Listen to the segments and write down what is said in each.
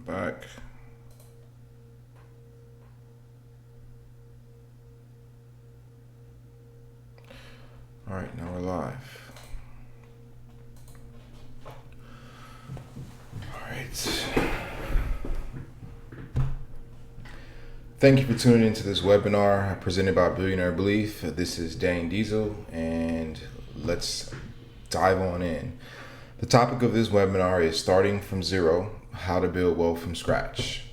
Back. All right, now we're live. All right. Thank you for tuning into this webinar presented by Billionaire Belief. This is Dane Diesel, and let's dive on in. The topic of this webinar is starting from zero, how to build wealth from scratch.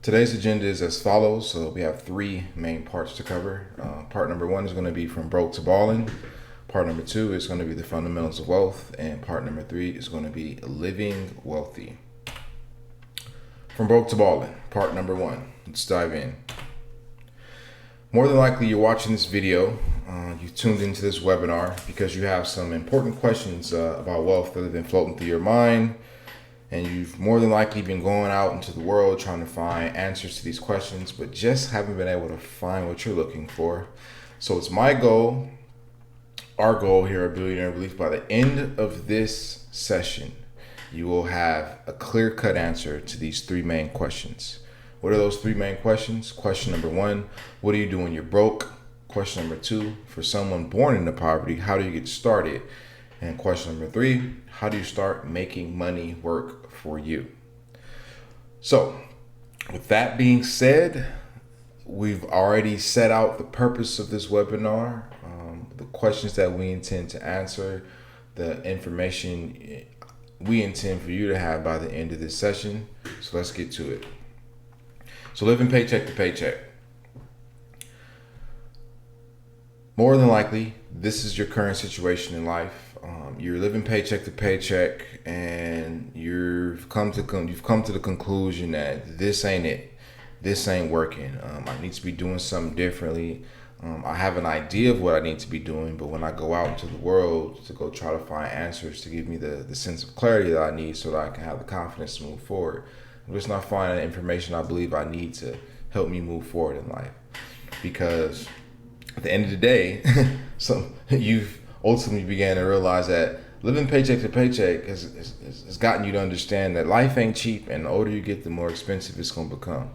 Today's agenda is as follows. So we have three main parts to cover. Part number one is going to be from broke to balling. Part number two is going to be the fundamentals of wealth. And part number three is going to be living wealthy. From broke to balling, part number one. Let's dive in. More than likely, you're watching this video. You tuned into this webinar because you have some important questions about wealth that have been floating through your mind. And you've more than likely been going out into the world trying to find answers to these questions, but just haven't been able to find what you're looking for. So it's my goal, our goal here at Billionaire Belief, by the end of this session, you will have a clear-cut answer to these three main questions. What are those three main questions? Question number one, what do you do when you're broke? Question number two, for someone born into poverty, how do you get started? And question number three, how do you start making money work for you? So with that being said, we've already set out the purpose of this webinar, the questions that we intend to answer, the information we intend for you to have by the end of this session. So let's get to it. So living paycheck to paycheck. More than likely, this is your current situation in life. You're living paycheck to paycheck, and you've come to the conclusion that this ain't it. This ain't working. I need to be doing something differently. I have an idea of what I need to be doing, but when I go out into the world to go try to find answers to give me the sense of clarity that I need so that I can have the confidence to move forward, I'm just not finding the information I believe I need to help me move forward in life. Because at the end of the day, so you've ultimately began to realize that living paycheck to paycheck has gotten you to understand that life ain't cheap, and the older you get, the more expensive it's going to become.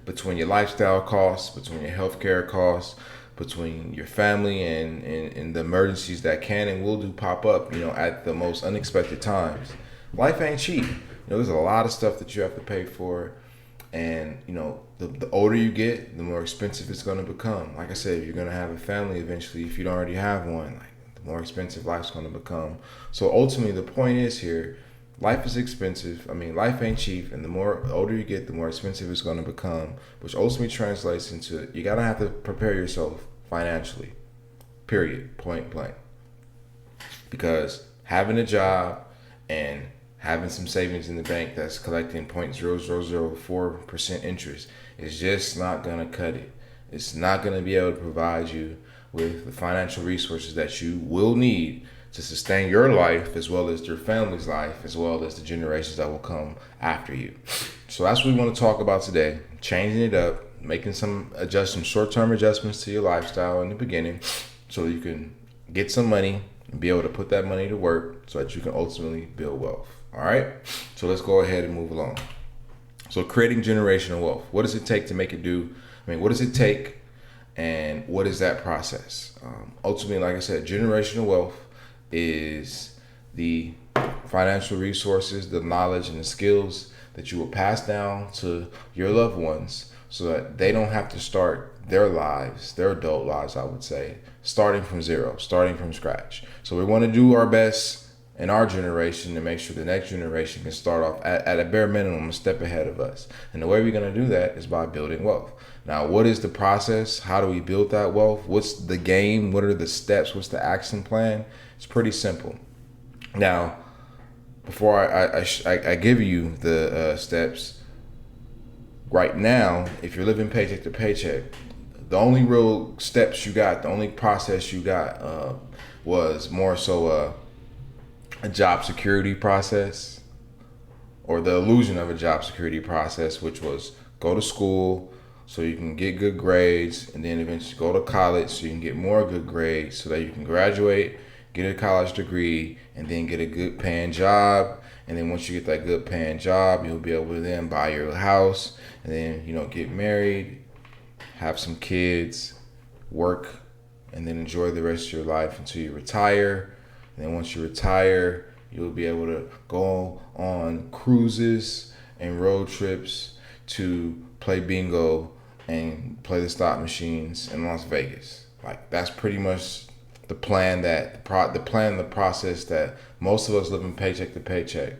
Between your lifestyle costs, between your healthcare costs, between your family and the emergencies that can and will do pop up, at the most unexpected times. Life ain't cheap. There's a lot of stuff that you have to pay for. And, the older you get, the more expensive it's going to become. Like I said, if you're going to have a family eventually, if you don't already have one, the more expensive life's going to become. So ultimately, the point is here, life is expensive. Life ain't cheap. And the older you get, the more expensive it's going to become, which ultimately translates into you got to have to prepare yourself financially, period, point blank. Because having a job and having some savings in the bank that's collecting 0.0004% interest is just not going to cut it. It's not going to be able to provide you with the financial resources that you will need to sustain your life, as well as your family's life, as well as the generations that will come after you. So that's what we want to talk about today. Changing it up, making some short-term adjustments to your lifestyle in the beginning so you can get some money and be able to put that money to work so that you can ultimately build wealth. All right, so let's go ahead and move along. So creating generational wealth. What does it take to make it do? What does it take, and what is that process? Ultimately, like I said, generational wealth is the financial resources, the knowledge, and the skills that you will pass down to your loved ones so that they don't have to start their lives, their adult lives, I would say, starting from zero, starting from scratch. So we want to do our best in our generation to make sure the next generation can start off at a bare minimum a step ahead of us. And the way we're going to do that is by building wealth. Now, what is the process? How do we build that wealth? What's the game? What are the steps? What's the action plan? It's pretty simple. Now, before I give you the steps, right now, if you're living paycheck to paycheck, the only real steps you got, the only process you got was more so a job security process, or the illusion of a job security process, which was go to school so you can get good grades, and then eventually go to college so you can get more good grades so that you can graduate, get a college degree, and then get a good paying job, And then once you get that good paying job, you'll be able to then buy your house and then, get married, have some kids, work, and then enjoy the rest of your life until you retire. And then once you retire, you'll be able to go on cruises and road trips to play bingo and play the slot machines in Las Vegas. Like, that's pretty much the plan, the process that most of us living paycheck to paycheck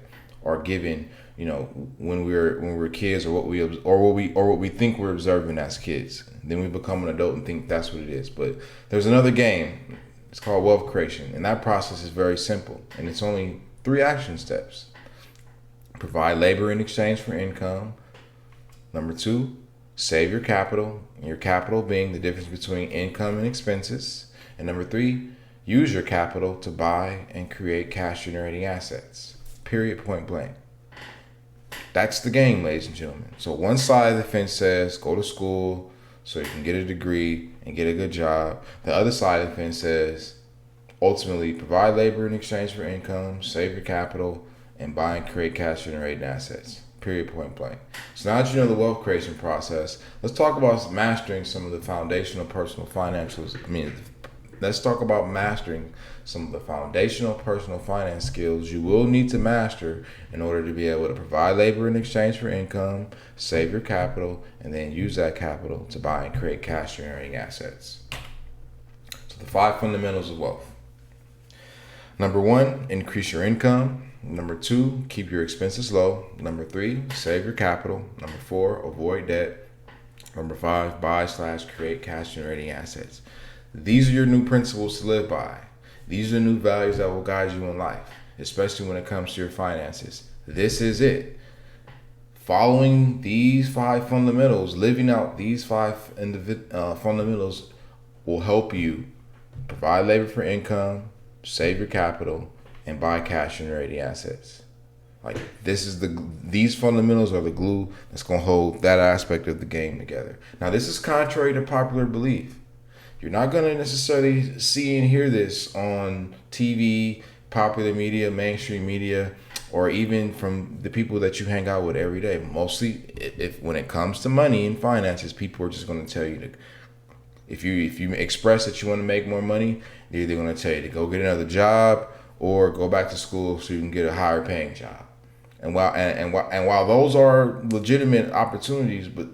are given, when we're kids, or what we think we're observing as kids. Then we become an adult and think that's what it is. But there's another game. It's called wealth creation, and that process is very simple, and it's only 3 action steps. Provide labor in exchange for income. Number 2, save your capital. Your capital being the difference between income and expenses. And number 3, use your capital to buy and create cash generating assets. Period, point blank. That's the game, ladies and gentlemen. So one side of the fence says go to school so you can get a degree and get a good job. The other side of the fence says ultimately provide labor in exchange for income, save your capital, and buy and create cash generating assets. Period, point blank. So now that you know the wealth creation process, let's talk about mastering some of the foundational personal financials. Let's talk about mastering some of the foundational personal finance skills you will need to master in order to be able to provide labor in exchange for income, save your capital, and then use that capital to buy and create cash generating assets. So the 5 fundamentals of wealth. Number 1, increase your income. Number 2, keep your expenses low. Number 3, save your capital. Number 4, avoid debt. Number 5, buy/create cash generating assets. These are your new principles to live by. These are the new values that will guide you in life, especially when it comes to your finances. This is it. Following these 5 fundamentals, living out these 5 fundamentals will help you provide labor for income, save your capital, and buy cash generating assets. Like, these fundamentals are the glue that's going to hold that aspect of the game together. Now, this is contrary to popular belief. You're not going to necessarily see and hear this on TV, popular media, mainstream media, or even from the people that you hang out with every day. Mostly, if when it comes to money and finances, people are just going to tell you to, if you express that you want to make more money, they're either going to tell you to go get another job or go back to school so you can get a higher paying job. And while those are legitimate opportunities, but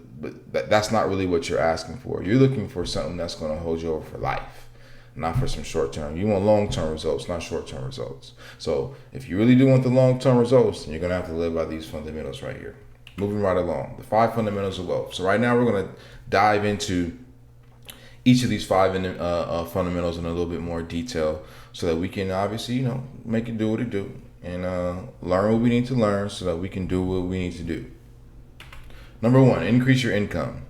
that's not really what you're asking for. You're looking for something that's going to hold you over for life, not for some short term. You want long term results, not short term results. So if you really do want the long term results, then you're going to have to live by these fundamentals right here. Moving right along, the 5 fundamentals of wealth. So right now we're going to dive into each of these 5 fundamentals in a little bit more detail, so that we can obviously make it do what it do, and learn what we need to learn so that we can do what we need to do. Number 1, increase your income.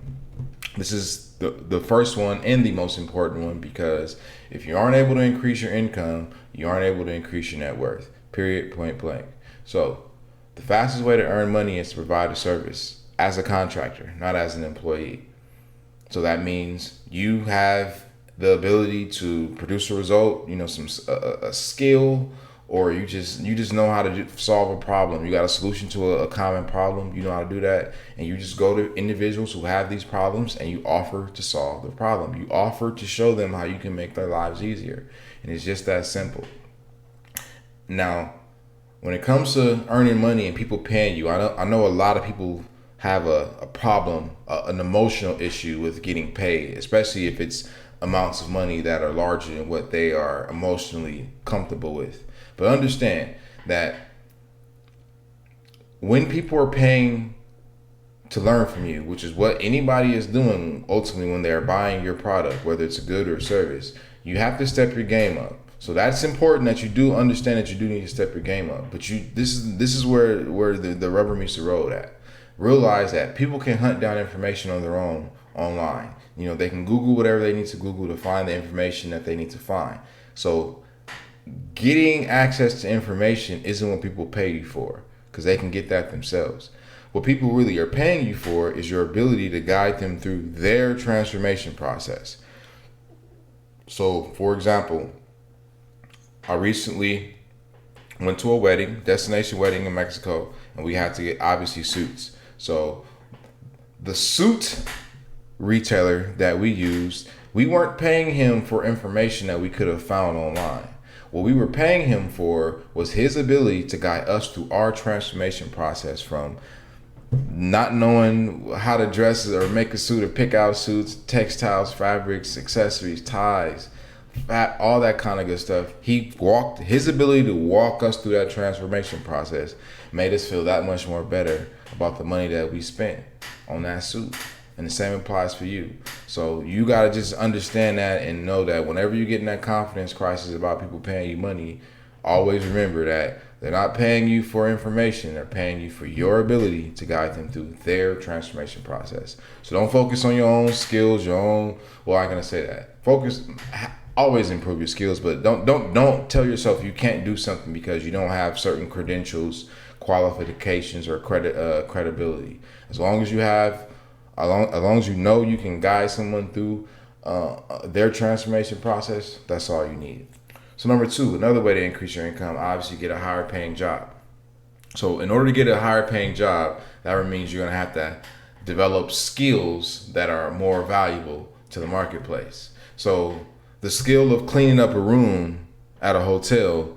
This is the first one and the most important one, because if you aren't able to increase your income, you aren't able to increase your net worth. Period, point blank. So the fastest way to earn money is to provide a service as a contractor, not as an employee. So that means you have the ability to produce a result, a skill, or you just know how to solve a problem. You got a solution to a common problem. You know how to do that, and you just go to individuals who have these problems and you offer to solve the problem. You offer to show them how you can make their lives easier, and it's just that simple. Now, when it comes to earning money and people paying you, I know a lot of people have a problem, an emotional issue with getting paid, especially if it's amounts of money that are larger than what they are emotionally comfortable with. But understand that when people are paying to learn from you, which is what anybody is doing ultimately when they're buying your product, whether it's a good or a service, you have to step your game up. So that's important, that you do understand that you do need to step your game up. But this is where the rubber meets the road at. Realize that people can hunt down information on their own online. They can Google whatever they need to Google to find the information that they need to find. So getting access to information isn't what people pay you for, because they can get that themselves. What people really are paying you for is your ability to guide them through their transformation process. So, for example, I recently Went to a wedding, destination wedding in Mexico, and we had to get obviously suits. So the suit retailer that we used, we weren't paying him for information that we could have found online. What we were paying him for was his ability to guide us through our transformation process from not knowing how to dress or make a suit or pick out suits, textiles, fabrics, accessories, ties, all that kind of good stuff. His ability to walk us through that transformation process made us feel that much more better about the money that we spent on that suit. And the same applies for you. So you got to just understand that and know that whenever you get in that confidence crisis about people paying you money, always remember that they're not paying you for information. They're paying you for your ability to guide them through their transformation process. So don't focus on your own skills, well, I'm going to say that. Always improve your skills, but don't tell yourself you can't do something because you don't have certain credentials, qualifications, or credibility. As long as you know you can guide someone through their transformation process, that's all you need. So number 2, another way to increase your income, obviously get a higher paying job. So in order to get a higher paying job, that means you're going to have to develop skills that are more valuable to the marketplace. So the skill of cleaning up a room at a hotel,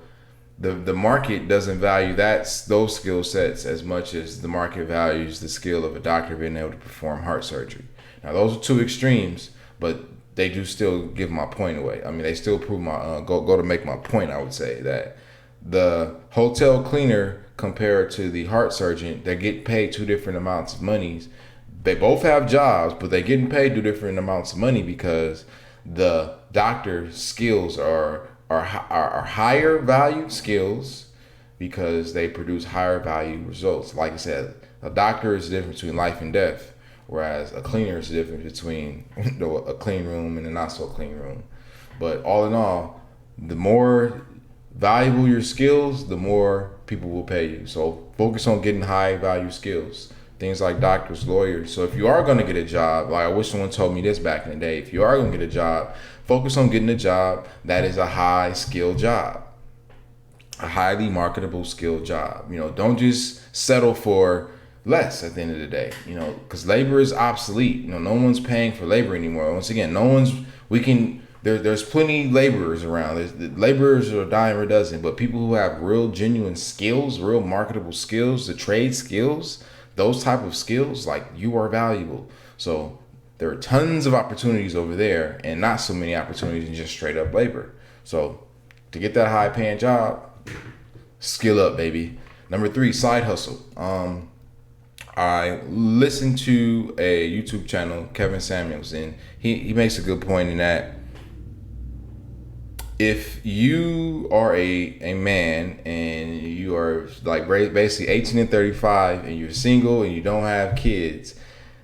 the market doesn't value those skill sets as much as the market values the skill of a doctor being able to perform heart surgery. Now those are two extremes, but they do still give my point away. I mean, they still prove my go to make my point. I would say that the hotel cleaner compared to the heart surgeon, they get paid two different amounts of money. They both have jobs, but they're getting paid two different amounts of money because the doctor's skills are higher valued skills because they produce higher value results. Like I said, a doctor is the difference between life and death, whereas a cleaner is the difference between a clean room and a not so clean room. But all in all, the more valuable your skills, the more people will pay you. So focus on getting high value skills. Things like doctors, lawyers. So if you are going to get a job, like I wish someone told me this back in the day, if you are going to get a job, focus on getting a job that is a high skill job, a highly marketable skill job. Don't just settle for less at the end of the day, because labor is obsolete. No one's paying for labor anymore. Once again, there's plenty laborers around. Laborers are a dime a dozen, but people who have real genuine skills, real marketable skills, the trade skills, those type of skills, like, you are valuable. So there are tons of opportunities over there and not so many opportunities in just straight up labor. So to get that high paying job, skill up, baby. Number 3, side hustle. I listened to a YouTube channel, Kevin Samuels, and he makes a good point in that if you are a man and you are like basically 18 and 35 and you're single and you don't have kids,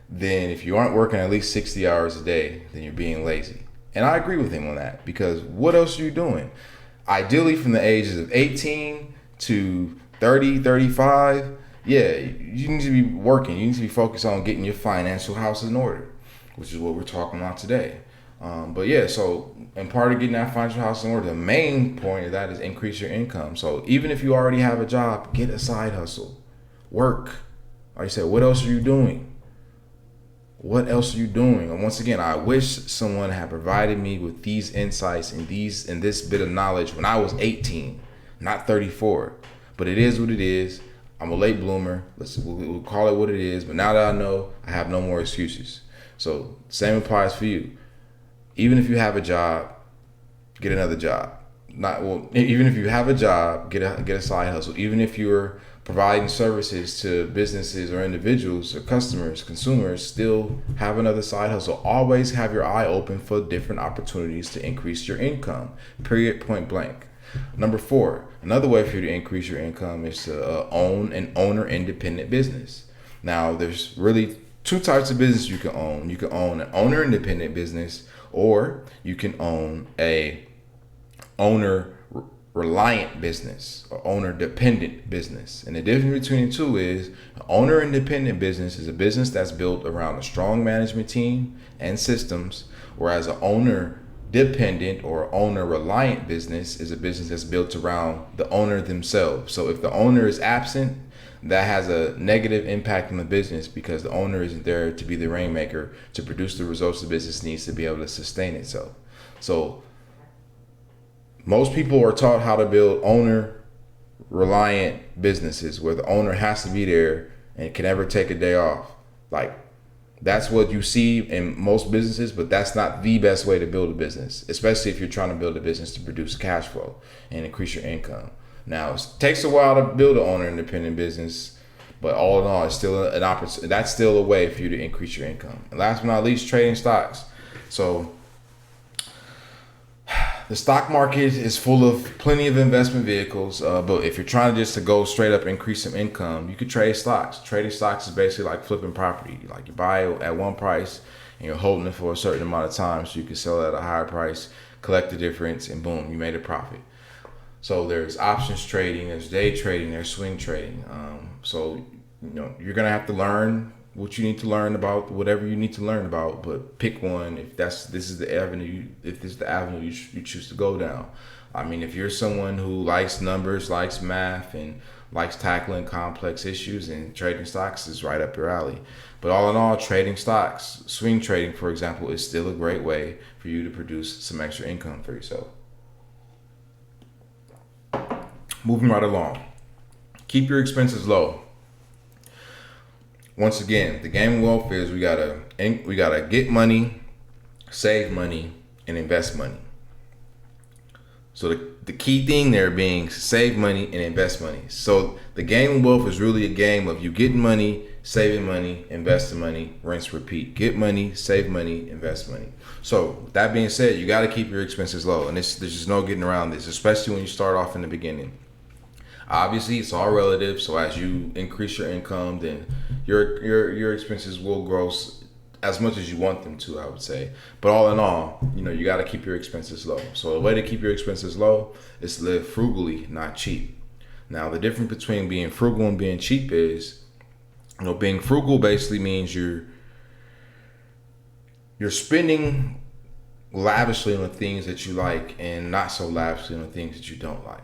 then if you aren't working at least 60 hours a day, then you're being lazy. And I agree with him on that, because what else are you doing? Ideally, from the ages of 18 to 30, 35, yeah, you need to be working. You need to be focused on getting your financial house in order, which is what we're talking about today. But yeah, so, and part of getting that financial house in order, the main point of that is increase your income. So even if you already have a job, get a side hustle, work. Like I said, what else are you doing? What else are you doing? And once again, I wish someone had provided me with these insights and this bit of knowledge when I was 18, not 34. But it is what it is. I'm a late bloomer. We'll call it what it is. But now that I know, I have no more excuses. So same applies for you. Even if you have a job, get another job. Even if you have a job, get a side hustle. Even if you're providing services to businesses or individuals or customers, consumers, still have another side hustle. Always have your eye open for different opportunities to increase your income. Period, point blank. Number 4, another way for you to increase your income is to own an owner-independent business. Now, there's really 2 types of business you can own. You can own an owner-independent business, or you can own a owner-reliant business or owner-dependent business. And the difference between the two is an owner-independent business is a business that's built around a strong management team and systems, whereas an dependent or owner reliant business is a business that's built around the owner themselves. So if the owner is absent, that has a negative impact on the business because the owner isn't there to be the rainmaker to produce the results the business needs to be able to sustain itself. So most people are taught how to build owner reliant businesses where the owner has to be there and can never take a day off. Like, that's what you see in most businesses, but that's not the best way to build a business, especially if you're trying to build a business to produce cash flow and increase your income. Now, it takes a while to build an owner independent business, but all in all, it's still an opportunity. That's still a way for you to increase your income. And last but not least, trading stocks. So the stock market is full of plenty of investment vehicles, but if you're trying to just to go straight up increase some income, you could trade stocks. Trading stocks is basically like flipping property. Like, you buy it at one price and you're holding it for a certain amount of time so you can sell it at a higher price, collect the difference, and boom, you made a profit. So there's options trading, there's day trading, there's swing trading. So you're gonna have to learn what you need to learn about, whatever you need to learn about, but pick one if this is the avenue you choose to go down. I mean, if you're someone who likes numbers, likes math, and likes tackling complex issues, and trading stocks is right up your alley. But all in all, trading stocks, swing trading, for example, is still a great way for you to produce some extra income for yourself. Moving right along. Keep your expenses low. Once again, the game of wealth is we gotta get money, save money, and invest money. So the key thing there being save money and invest money. So the game of wealth is really a game of you getting money, saving money, investing money, rinse, repeat. Get money, save money, invest money. So that being said, you got to keep your expenses low, and there's just no getting around this, especially when you start off in the beginning. Obviously, it's all relative. So as you increase your income, then your expenses will grow as much as you want them to, I would say. But all in all, you got to keep your expenses low. So the way to keep your expenses low is to live frugally, not cheap. Now, the difference between being frugal and being cheap is, being frugal basically means you're spending lavishly on the things that you like and not so lavishly on the things that you don't like.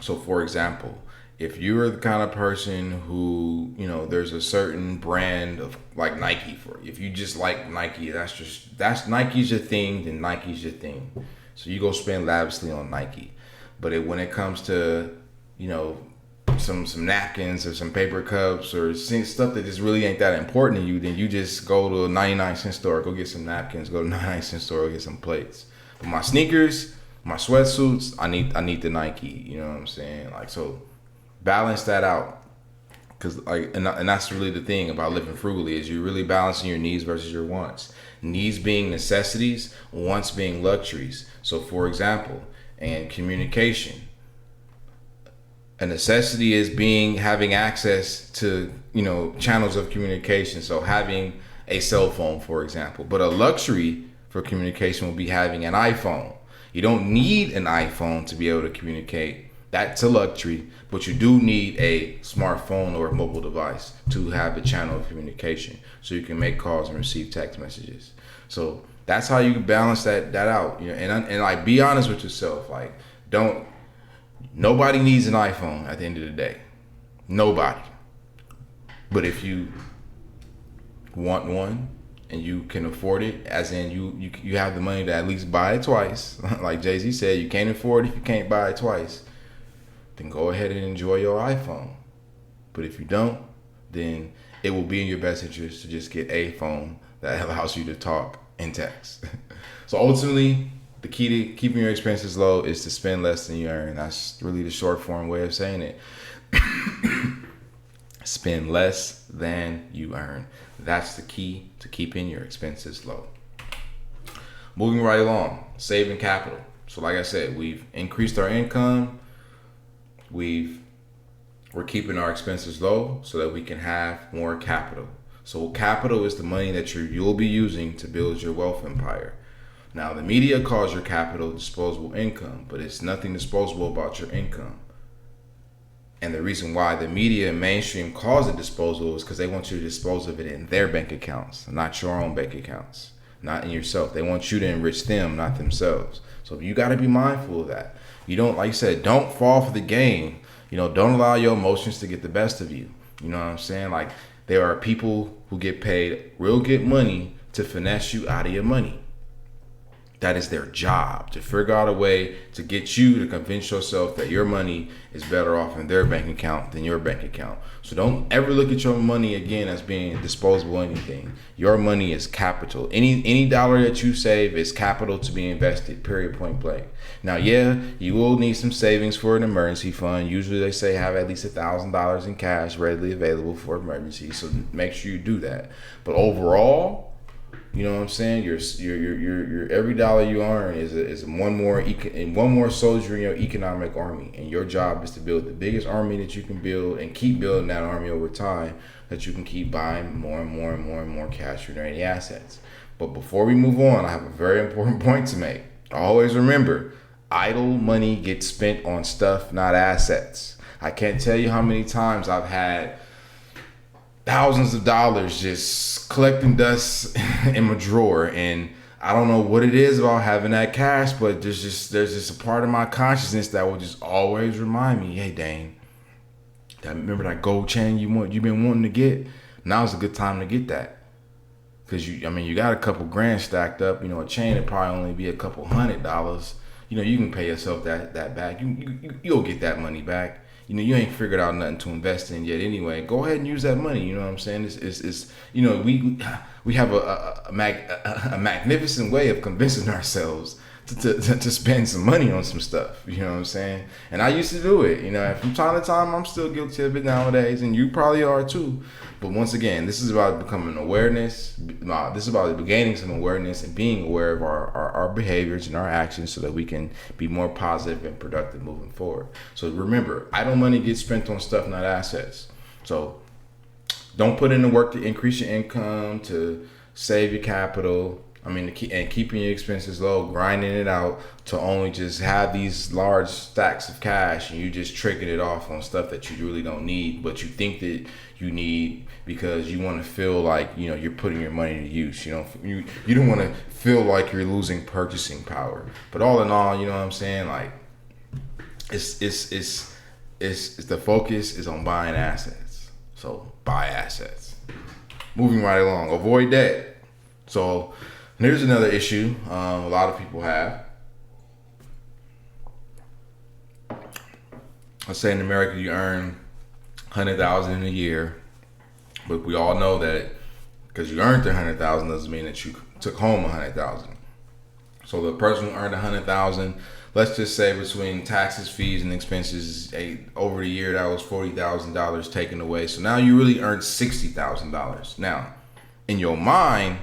So, for example, if you're the kind of person who, there's a certain brand of like Nike for you. If you just like Nike, that's Nike's your thing, then Nike's your thing. So you go spend lavishly on Nike. But when it comes to, some napkins or some paper cups or stuff that just really ain't that important to you, then you just go to a 99-cent store, go get some napkins, go to a 99-cent store, get some plates. But my sneakers, my sweatsuits, I need the Nike, you know what I'm saying? Like, so balance that out. Cause and that's really the thing about living frugally is you're really balancing your needs versus your wants. Needs being necessities, wants being luxuries. So for example, and communication. A necessity is having access to, channels of communication. So having a cell phone, for example. But a luxury for communication will be having an iPhone. You don't need an iPhone to be able to communicate. That's a luxury, but you do need a smartphone or a mobile device to have a channel of communication so you can make calls and receive text messages. So that's how you balance that out. And like, be honest with yourself. Like, nobody needs an iPhone at the end of the day. Nobody. But if you want one and you can afford it, as in you have the money to at least buy it twice, like Jay-Z said, you can't afford it if you can't buy it twice, then go ahead and enjoy your iPhone. But if you don't, then it will be in your best interest to just get a phone that allows you to talk and text. So ultimately, the key to keeping your expenses low is to spend less than you earn. That's really the short form way of saying it. Spend less than you earn. That's the key to keeping your expenses low. Moving right along, saving capital. So like I said, we've increased our income. We're keeping our expenses low so that we can have more capital. So capital is the money that you'll be using to build your wealth empire. Now, the media calls your capital disposable income, but it's nothing disposable about your income. And the reason why the media and mainstream calls it disposable is because they want you to dispose of it in their bank accounts, not your own bank accounts. not in yourself. They want you to enrich them, not themselves. So you got to be mindful of that. You don't, like you said, don't fall for the game. Don't allow your emotions to get the best of you. You know what I'm saying? Like, there are people who get paid real good money to finesse you out of your money. That is their job, to figure out a way to get you to convince yourself that your money is better off in their bank account than your bank account. So don't ever look at your money again as being disposable anything. Your money is capital. Any dollar that you save is capital to be invested, period, point blank. Now, yeah, you will need some savings for an emergency fund. Usually they say have at least $1,000 in cash readily available for emergencies. So make sure you do that. But overall, you know what I'm saying? Your every dollar you earn is one more soldier in your economic army, and your job is to build the biggest army that you can build and keep building that army over time, that you can keep buying more and more and more and more cash generating assets. But before we move on, I have a very important point to make. Always remember, idle money gets spent on stuff, not assets. I can't tell you how many times I've had thousands of dollars just collecting dust in my drawer, and I don't know what it is about having that cash, but there's just a part of my consciousness that will just always remind me, hey Dane, remember that gold chain you've been wanting to get? Now's a good time to get that, because you got a couple grand stacked up. A chain would probably only be a couple $100. You can pay yourself that back. You'll get that money back. You ain't figured out nothing to invest in yet anyway. Go ahead and use that money. You know what I'm saying? We have a magnificent way of convincing ourselves to spend some money on some stuff. You know what I'm saying? And I used to do it. From time to time, I'm still guilty of it nowadays, and you probably are too. But once again, this is about becoming awareness. This is about gaining some awareness and being aware of our behaviors and our actions, so that we can be more positive and productive moving forward. So remember, idle money gets spent on stuff, not assets. So don't put in the work to increase your income, to save your capital. And keeping your expenses low, grinding it out to only just have these large stacks of cash, and you just tricking it off on stuff that you really don't need, but you think that you need because you want to feel like you're putting your money to use. You don't want to feel like you're losing purchasing power. But all in all, you know what I'm saying? Like, it's the focus is on buying assets. So buy assets. Moving right along, avoid debt. So here's another issue a lot of people have. Let's say in America you earn $100,000 in a year, but we all know that because you earned $100,000 doesn't mean that you took home $100,000. So the person who earned $100,000, let's just say between taxes, fees, and expenses, over the year that was $40,000 taken away. So now you really earned $60,000. Now, in your mind,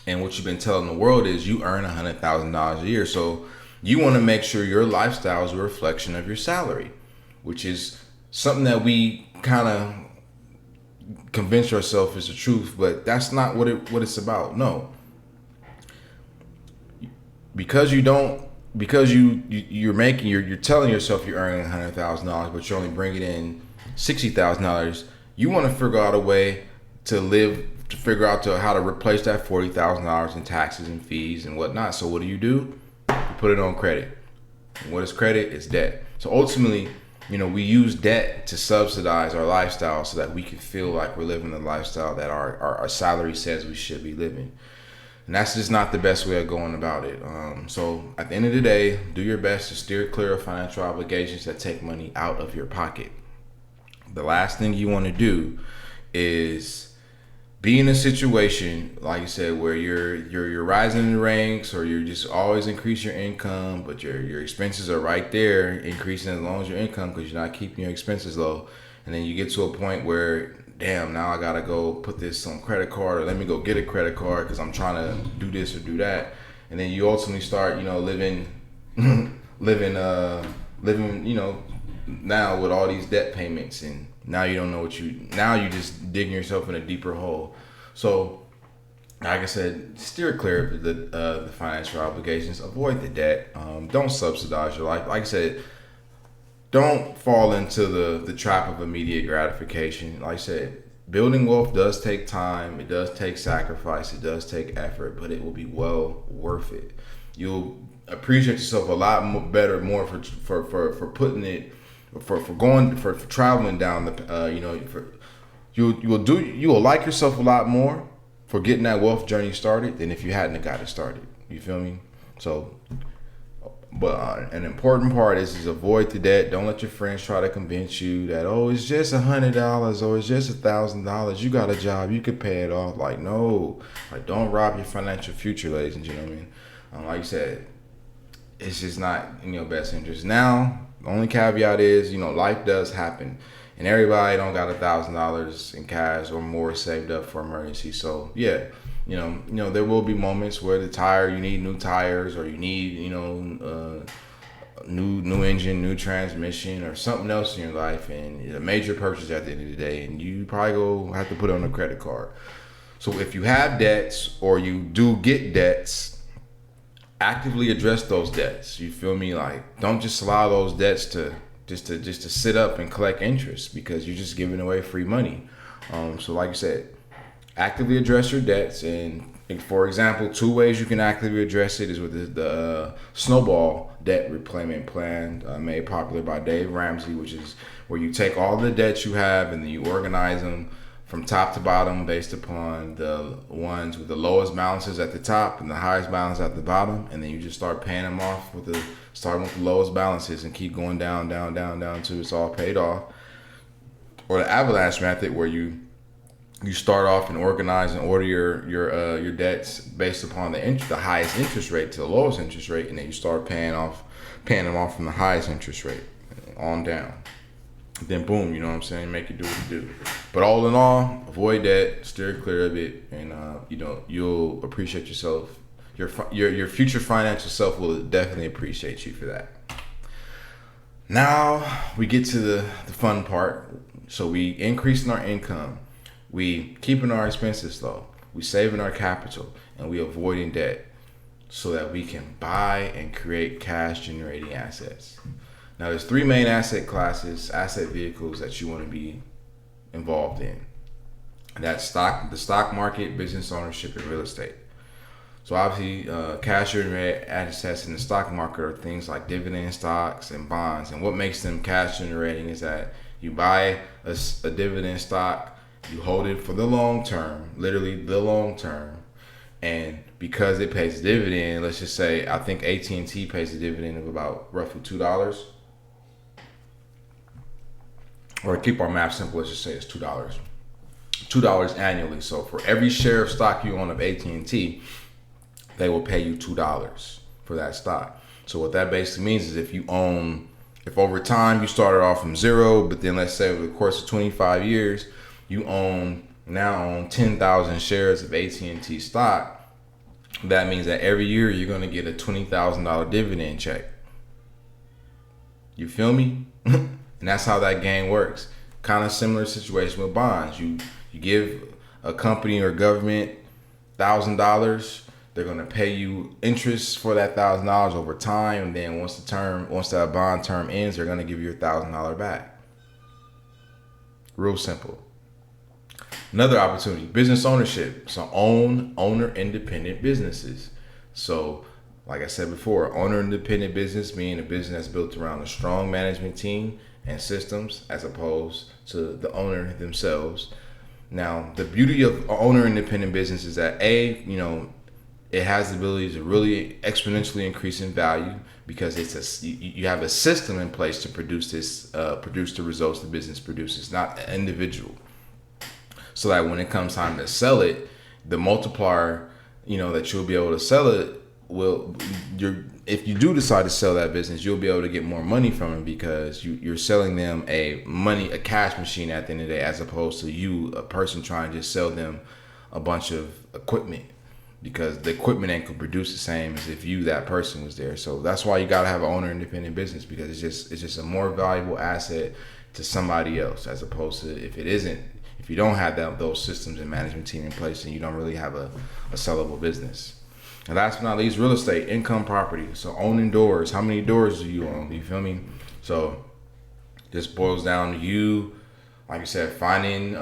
and what you've been telling the world is you earn $100,000 a year. So you want to make sure your lifestyle is a reflection of your salary, which is something that we kind of convince ourselves is the truth, but that's not what it's about. No. Because you're telling yourself you're earning $100,000, but you're only bringing in $60,000. You want to figure out a way to figure out how to replace that $40,000 in taxes and fees and whatnot. So what do? You put it on credit. And what is credit? It's debt. So ultimately, we use debt to subsidize our lifestyle so that we can feel like we're living the lifestyle that our salary says we should be living. And that's just not the best way of going about it. So at the end of the day, do your best to steer clear of financial obligations that take money out of your pocket. The last thing you want to do is be in a situation, like you said, where you're rising in the ranks, or you're just always increase your income, but your expenses are right there increasing as long as your income, because you're not keeping your expenses low. And then you get to a point where, damn, now I gotta go put this on credit card, or let me go get a credit card because I'm trying to do this or do that. And then you ultimately start, living, now with all these debt payments, and now you don't know now you're just digging yourself in a deeper hole. So, like I said, steer clear of the financial obligations, avoid the debt, don't subsidize your life. Like I said, don't fall into the trap of immediate gratification. Like I said, building wealth does take time. It does take sacrifice. It does take effort, but it will be well worth it. You'll appreciate yourself a lot more for putting it for traveling down the you will like yourself a lot more for getting that wealth journey started than if you hadn't got it started. You feel me? So, but an important part is avoid the debt. Don't let your friends try to convince you that, oh, it's just $100 or it's just $1,000. You got a job, you could pay it off. Like, no, like, don't rob your financial future, ladies and gentlemen. Like you said, it's just not in your best interest. Now, the only caveat is, life does happen, and everybody don't got $1,000 in cash or more saved up for emergency. So yeah. There will be moments where you need new tires, or you need, new engine, new transmission, or something else in your life, and it's a major purchase at the end of the day, and you probably go have to put it on a credit card. So if you have debts or you do get debts, actively address those debts. You feel me? Like, don't just allow those debts to sit up and collect interest, because you're just giving away free money. So like you said, actively address your debts. And for example, 2 ways you can actively address it is with the snowball debt repayment plan, made popular by Dave Ramsey, which is where you take all the debts you have and then you organize them from top to bottom based upon the ones with the lowest balances at the top and the highest balance at the bottom, and then you just start paying them off starting with the lowest balances and keep going down until it's all paid off. Or the avalanche method, where you start off and organize and order your debts based upon the highest interest rate to the lowest interest rate, and then you start paying them off from the highest interest rate on down. Then boom, you know what I'm saying, make it do what you do. But all in all, avoid debt, steer clear of it, and you'll appreciate yourself. Your future financial self will definitely appreciate you for that. Now we get to the fun part. So we increasing our income, we keeping our expenses low, we saving our capital, and we avoiding debt, so that we can buy and create cash generating assets. Now there's 3 main asset classes, asset vehicles that you want to be involved in. That's the stock market, business ownership, and real estate. So obviously, cash generating assets in the stock market are things like dividend stocks and bonds. And what makes them cash generating is that you buy a dividend stock, you hold it for the long term, literally the long term, and because it pays a dividend, let's just say, I think AT&T pays a dividend of about roughly $2. Or keep our math simple, let's just say it's $2. $2 annually. So for every share of stock you own of AT&T, they will pay you $2 for that stock. So what that basically means is if over time you started off from 0, but then let's say over the course of 25 years, you now own 10,000 shares of AT&T stock, that means that every year you're going to get a $20,000 dividend check. You feel me? And that's how that game works. Kind of similar situation with bonds. You give a company or government $1,000, they're gonna pay you interest for that $1,000 over time, and then once that bond term ends, they're gonna give you $1,000 back. Real simple. Another opportunity, business ownership. So owner independent businesses. So like I said before, owner independent business meaning a business that's built around a strong management team and systems, as opposed to the owner themselves. Now, the beauty of owner independent business is that it has the ability to really exponentially increase in value, because you have a system in place to produce the results the business produces, not an individual. So that when it comes time to sell it, the multiplier, that you'll be able to sell it if you do decide to sell that business, you'll be able to get more money from it, because you're selling them a cash machine at the end of the day, as opposed to you, a person, trying to just sell them a bunch of equipment, because the equipment ain't gonna produce the same as if that person was there. So that's why you gotta have an owner independent business, because it's just a more valuable asset to somebody else, as opposed to if you don't have those systems and management team in place, then you don't really have a sellable business. And last but not least, real estate, income property. So owning doors. How many doors do you own? You feel me? So this boils down to you, like I said, finding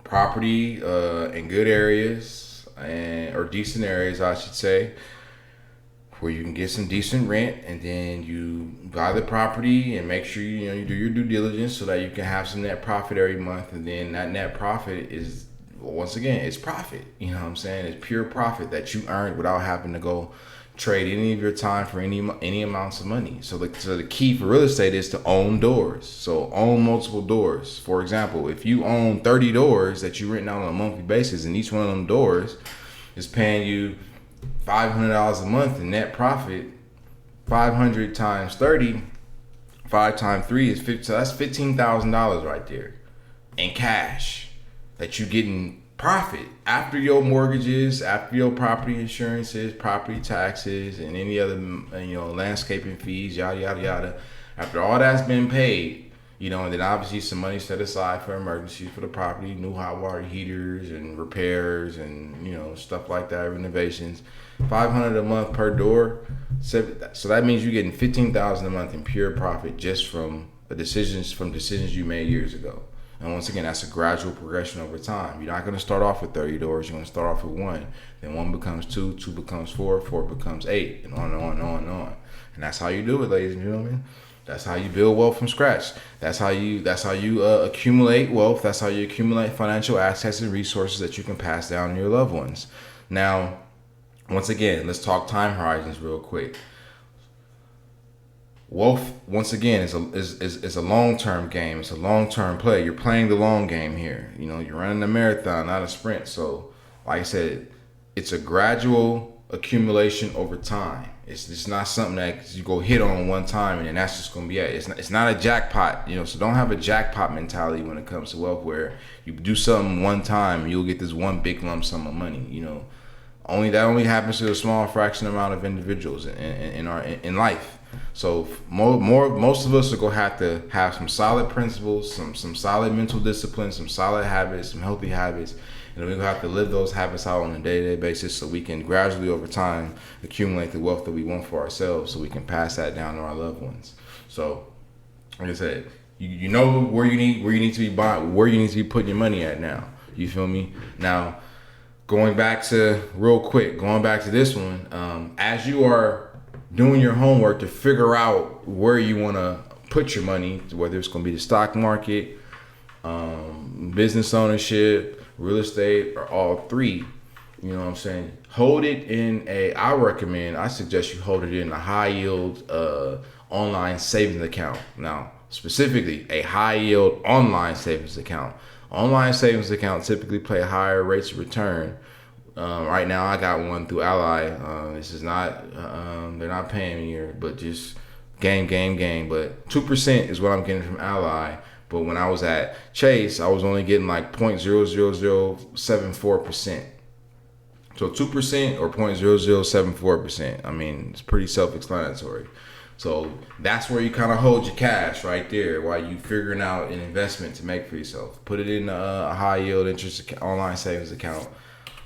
property in good areas or decent areas, I should say, where you can get some decent rent, and then you buy the property and make sure you do your due diligence so that you can have some net profit every month. And then that net profit is, once again, it's profit. You know what I'm saying? It's pure profit that you earned without having to go trade any of your time for any amounts of money. So the key for real estate is to own doors. So own multiple doors. For example, if you own 30 doors that you rent out on a monthly basis, and each one of them doors is paying you $500 a month in net profit, 500 times 30, 5 times 3 is 50. So that's $15,000 right there in cash that you getting profit after your mortgages, after your property insurances, property taxes, and any other landscaping fees, yada yada yada. After all that's been paid, and then obviously some money set aside for emergencies for the property, new hot water heaters and repairs and stuff like that, renovations. $500 a month per door. So that means you're getting $15,000 a month in pure profit just from decisions you made years ago. And once again, that's a gradual progression over time. You're not going to start off with 30 doors. You're going to start off with 1. Then 1 becomes 2, 2 becomes 4, 4 becomes 8, and on and on and on and on. And that's how you do it, ladies and gentlemen. That's how you build wealth from scratch. That's how you accumulate wealth. That's how you accumulate financial assets and resources that you can pass down to your loved ones. Now, once again, let's talk time horizons real quick. Wealth, once again, is a long-term game. It's a long-term play. You're playing the long game here. You're running a marathon, not a sprint. So, like I said, it's a gradual accumulation over time. It's just not something that you go hit on one time and then that's just going to be it. It's not a jackpot, so don't have a jackpot mentality when it comes to wealth where you do something one time and you'll get this one big lump sum of money. Only happens to a small fraction amount of individuals in life. So most of us are gonna have to have some solid principles, some solid mental discipline, some solid habits, some healthy habits, and we're gonna have to live those habits out on a day-to-day basis so we can gradually over time accumulate the wealth that we want for ourselves, so we can pass that down to our loved ones. So, like I said, you know where you need to be buying, where you need to be putting your money at now. You feel me? Now, going back to this one, as you are doing your homework to figure out where you want to put your money, whether it's going to be the stock market, business ownership, real estate, or all three, you know what I'm saying? I suggest you hold it in a high yield online savings account. Now, specifically, a high yield online savings account. Online savings accounts typically pay higher rates of return. Right now, I got one through Ally. This is not, they're not paying me here, but just game. But 2% is what I'm getting from Ally. But when I was at Chase, I was only getting like 0.00074%. So 2% or 0.0074%. I mean, it's pretty self-explanatory. So that's where you kind of hold your cash right there while you figuring out an investment to make for yourself. Put it in a high yield interest online savings account,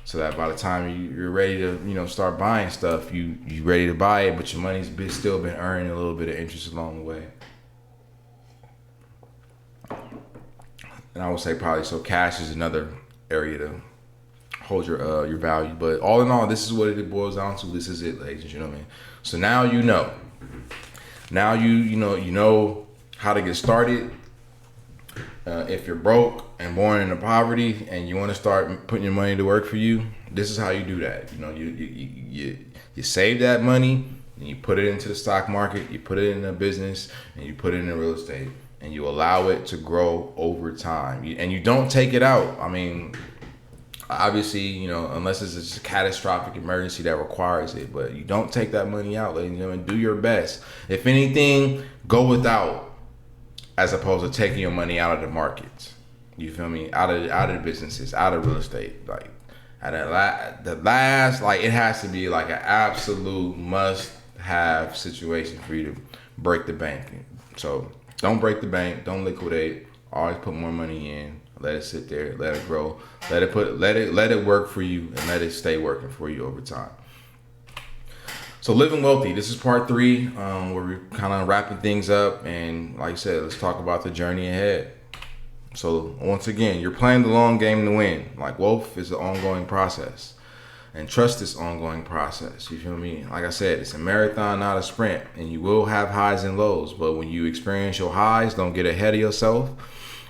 so that by the time you're ready to start buying stuff, you ready to buy it, but your money's still been earning a little bit of interest along the way. And I would say probably so cash is another area to hold your value. But all in all, this is what it boils down to. This is it, ladies and gentlemen. So now you know. Now you know how to get started. If you're broke and born into poverty and you want to start putting your money to work for you, this is how you do that. You save that money and you put it into the stock market, you put it in a business, and you put it in real estate, and you allow it to grow over time. And you don't take it out. I mean, obviously, unless it's a catastrophic emergency that requires it, but you don't take that money out, ladies and gentlemen. Do your best. If anything, go without, as opposed to taking your money out of the markets. You feel me? Out of the businesses, out of real estate. Like, it has to be like an absolute must-have situation for you to break the bank. So don't break the bank. Don't liquidate. Always put more money in. Let it sit there. Let it grow. Let it work for you, and let it stay working for you over time. So living wealthy. This is part 3, where we're kind of wrapping things up, and like I said, let's talk about the journey ahead. So once again, you're playing the long game to win. Like wealth is an ongoing process. And trust this ongoing process. You feel me? Like I said, it's a marathon, not a sprint. And you will have highs and lows. But when you experience your highs, don't get ahead of yourself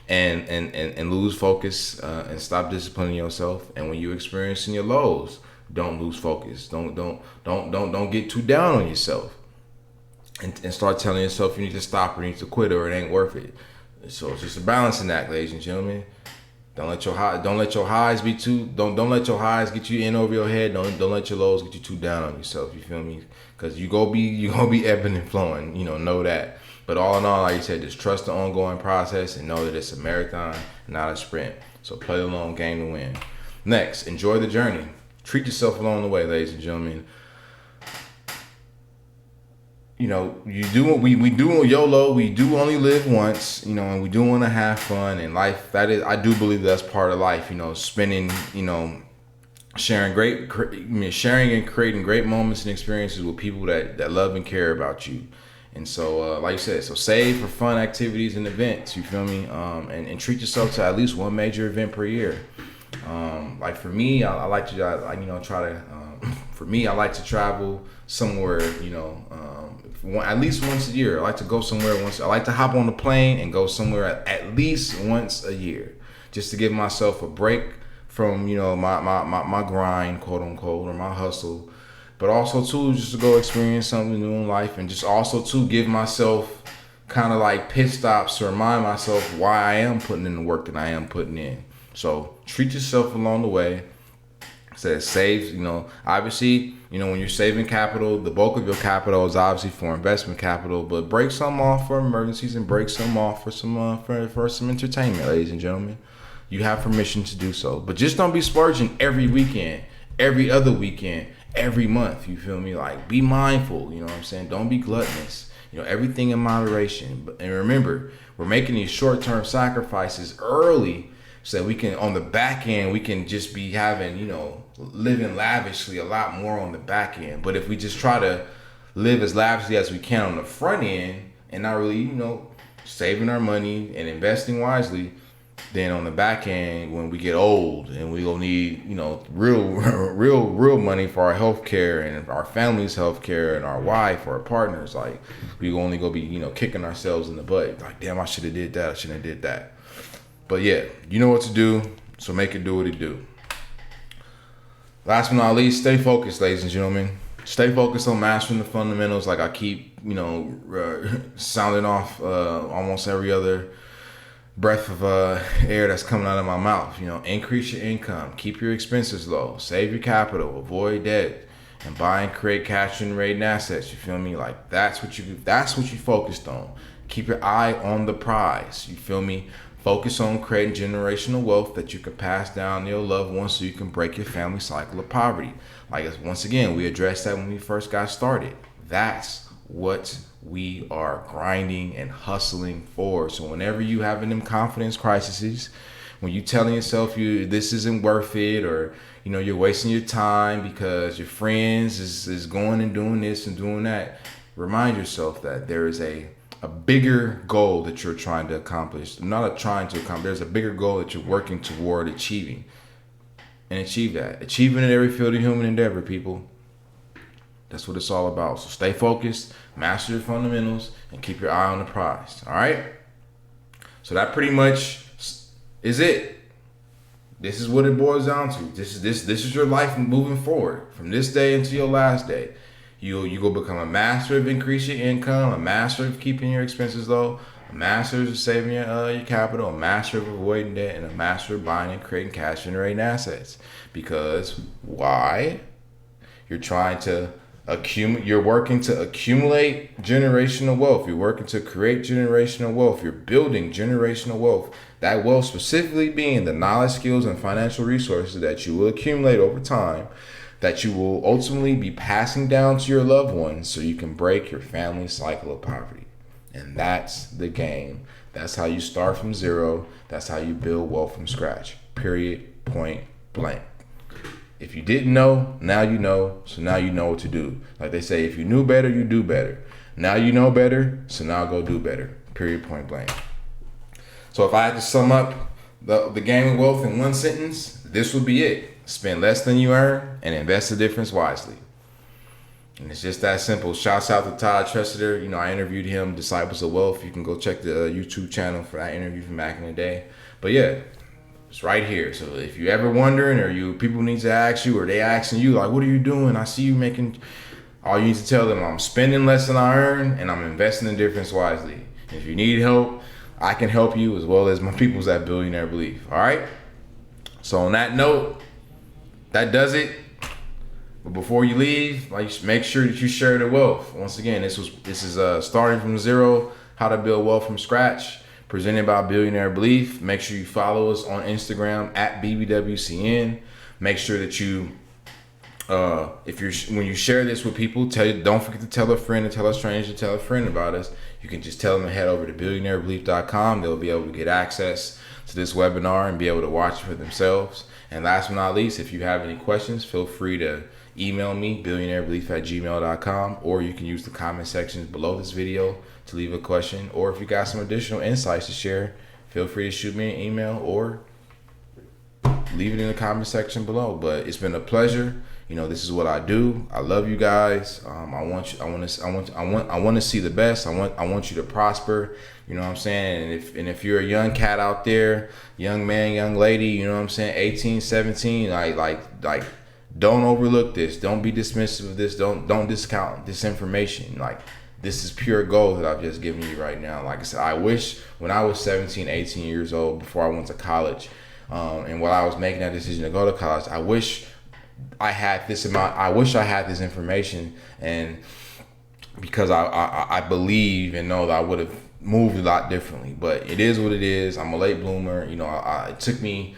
and lose focus and stop disciplining yourself. And when you experiencing your lows, don't lose focus. Don't get too down on yourself. And start telling yourself you need to stop or you need to quit or it ain't worth it. So it's just a balancing act, ladies and gentlemen. Don't let your highs be too. Don't let your highs get you in over your head. Don't let your lows get you too down on yourself. You feel me? Because you gonna be ebbing and flowing. Know that. But all in all, like you said, just trust the ongoing process and know that it's a marathon, not a sprint. So play the long game to win. Next, enjoy the journey. Treat yourself along the way, ladies and gentlemen. We do YOLO. We do only live once, and we do want to have fun in life. I do believe that's part of life, spending, sharing and creating great moments and experiences with people that love and care about you. And so, like you said, so save for fun activities and events, you feel me? And treat yourself to at least one major event per year. Like for me, I like to travel somewhere, at least once a year. I like to go somewhere once. I like to hop on the plane and go somewhere at least once a year, just to give myself a break from my grind, quote unquote, or my hustle, but also too just to go experience something new in life, and just also to give myself kind of like pit stops to remind myself why I am putting in the work that I am putting in. So treat yourself along the way. So save, obviously, when you're saving capital, the bulk of your capital is obviously for investment capital, but break some off for emergencies and break some off for some for some entertainment, ladies and gentlemen. You have permission to do so, but just don't be splurging every weekend, every other weekend, every month. You feel me? Like, be mindful. You know what I'm saying? Don't be gluttonous. Everything in moderation. And remember, we're making these short-term sacrifices early, so that we can, on the back end, we can just be having, living lavishly a lot more on the back end. But if we just try to live as lavishly as we can on the front end and not really, saving our money and investing wisely, then on the back end, when we get old and we gonna need, real money for our health care and our family's health care and our wife or our partners, like, we only gonna be, kicking ourselves in the butt. Like, damn, I should have did that. I shouldn't have did that. But yeah, you know what to do, so make it do what it do. Last but not least, stay focused, ladies and gentlemen. Stay focused on mastering the fundamentals. Like I keep, sounding off almost every other breath of air that's coming out of my mouth. Increase your income, keep your expenses low, save your capital, avoid debt, and buy and create cash-generating assets. You feel me? Like that's what you focused on. Keep your eye on the prize. You feel me? Focus on creating generational wealth that you can pass down to your loved ones so you can break your family cycle of poverty. Like, once again, we addressed that when we first got started. That's what we are grinding and hustling for. So whenever you having them confidence crises, when you telling yourself this isn't worth it, or you're wasting your time because your friends is going and doing this and doing that, remind yourself that there is a bigger goal that you're trying to accomplish. There's a bigger goal that you're working toward achieving. And achieve that. Achieving in every field of human endeavor, people. That's what it's all about. So stay focused, master your fundamentals, and keep your eye on the prize. All right? So that pretty much is it. This is what it boils down to. This is your life moving forward from this day until your last day. You go become a master of increasing your income, a master of keeping your expenses low, a master of saving your capital, a master of avoiding debt, and a master of buying and creating cash generating assets. Because why? You're trying to you're working to accumulate generational wealth. You're working to create generational wealth. You're building generational wealth. That wealth specifically being the knowledge, skills, and financial resources that you will accumulate over time, that you will ultimately be passing down to your loved ones so you can break your family cycle of poverty. And that's the game. That's how you start from zero. That's how you build wealth from scratch. Period. Point blank. If you didn't know, now you know. So now you know what to do. Like they say, if you knew better, you do better. Now you know better, so now go do better. Period. Point blank. So if I had to sum up the game of wealth in one sentence, this would be it. Spend less than you earn and invest the difference wisely. And it's just that simple. Shouts out to Todd Tressiter. You know, I interviewed him, Disciples of Wealth. You can go check the YouTube channel for that interview from back in the day. But yeah, it's right here. So if you ever wondering, or people need to ask you, or they asking you, like, what are you doing? I see you making. All you need to tell them, I'm spending less than I earn, and I'm investing the difference wisely. If you need help, I can help you, as well as my peoples at Billionaire Belief. All right. So on that note, that does it. But before you leave, like, make sure that you share the wealth. Once again, this is starting from zero, how to build wealth from scratch, presented by Billionaire Belief. Make sure you follow us on Instagram at BBWCN. Make sure that you, when you share this with people, don't forget to tell a friend, and tell a stranger, tell a friend about us. You can just tell them to head over to billionairebelief.com. They'll be able to get access to this webinar and be able to watch it for themselves. And last but not least, if you have any questions, feel free to email me, billionairebelief@gmail.com, or you can use the comment sections below this video to leave a question. Or if you got some additional insights to share, feel free to shoot me an email or leave it in the comment section below. But it's been a pleasure. You know, this is what I do. I love you guys. I want to see the best. I want you to prosper. You know what I'm saying? And if you're a young cat out there, young man, young lady, you know what I'm saying, 18, 17, like don't overlook this. Don't be dismissive of this. Don't discount this information. Like, this is pure gold that I've just given you right now. Like I said, I wish when I was 17, 18 years old, before I went to college, and while I was making that decision to go to college, I wish I had this information, and because I believe and know that I would have moved a lot differently. But it is what it is. I'm a late bloomer. You know, it took me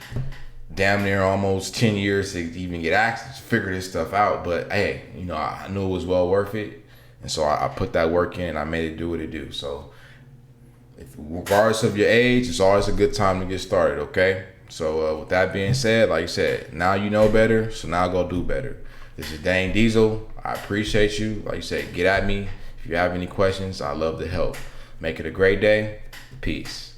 damn near almost 10 years to even get access to figure this stuff out. But hey, you know, I knew it was well worth it, and so I put that work in, and I made it do what it do. So regardless of your age, it's always a good time to get started. Okay. So with that being said, like I said, now you know better, so now go do better. This is Dane Diesel. I appreciate you. Like you said, get at me if you have any questions. I love to help. Make it a great day. Peace.